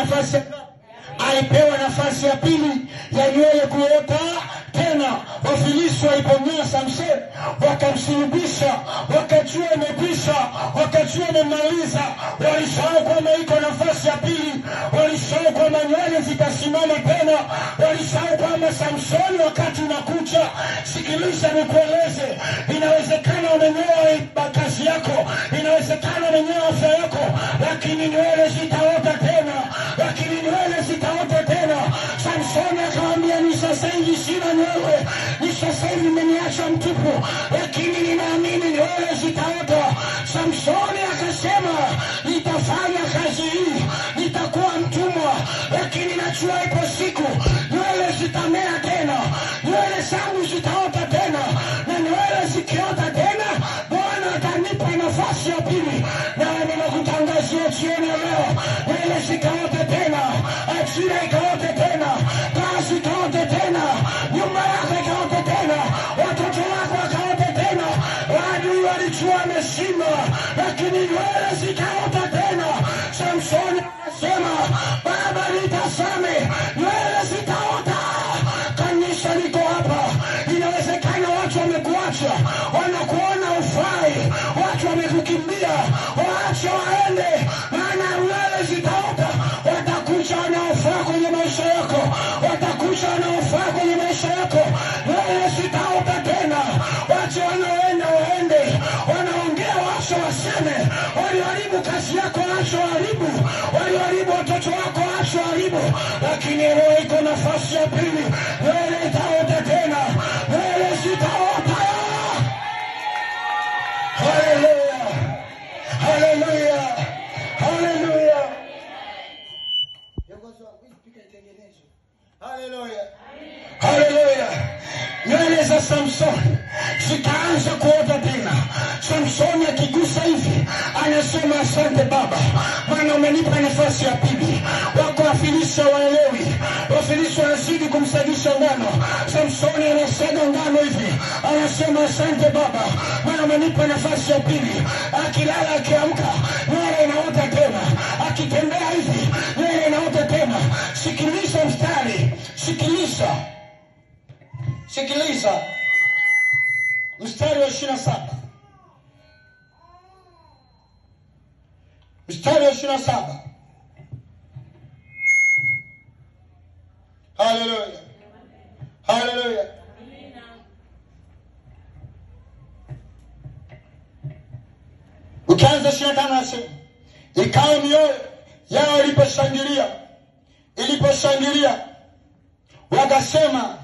nafasi alipewa nafasi ya pili ya nywele kuota tena. Wafilisti walipomnyoa Samson, wakamsulubisha, wakajua imekwisha, wakajua imemaliza. Walisahau kwamba iko nafasi ya pili, walisahau kwamba nywele zitasimama tena, walisahau kwamba Samsoni wakati unakuja. Sikiliza nikueleze, inawezekana umenyoa kazi yako, inawezekana umenyoa afya yako, lakini nywele zitaota tena, lakini nywele zitaota tena. Samsoni akamwambia, ni sasa hivi sina nywele, ni sasa hivi nimeniacha mtupu, lakini ninaamini nywele zitaota. Samsoni akasema, nitafanya kazi hii, nitakuwa mtumwa, lakini najua ipo siku nywele zitamea tena, nywele zangu zitaota tena, na nywele zikiota tena Bwana atanipa nafasi ya pili. Na ninakutangazia jioni ya leo, nywele zikaota tena, ajira ikaote tena, kazi ikaote tena, nyumba yako ikaote tena, watoto wako wakaote tena. Adui walijua ameshinda, lakini nywele zikaota tena. Samsoni akasema, Baba nitazame, nywele zitaota. Kanisa liko hapa, inawezekana watu wamekuacha, wanakuona ufai, watu wamekukimbia, waache waende, maana nywele zitaota. Watakuja wanaofaa kwenye maisha yako, watakuja wanaofaa kwenye maisha yako, nywele zitaota tena. Wache wanaoenda waende, wanaongea wache waseme, waliharibu kazi yako wache waharibu, waliharibu watoto wako wache waharibu, lakini leo iko nafasi ya pili, nywele itaota tena, nywele zitaota. Haleluya, haleluya, haleluya. Haleluya, haleluya. Nywele za Samsoni zikaanza kuota tena. Samsoni akigusa hivi anasema, asante Baba, maana umenipa nafasi ya pili. Wako Wafilisti waelewi, Wafilisti wanazidi kumsagisha ngano. Samsoni anasaga ngano hivi, anasema asante Baba, maana umenipa nafasi ya pili. Akilala akiamka, nywele inaota tena, akitembea hivi, nywele inaota tena. Sikiliza mstari, sikiliza, sikiliza mstari wa 27, mstari wa 27. Haleluya, haleluya. Ukianza 25 nasema, ikawa mioyo yao iliposhangilia wakasema,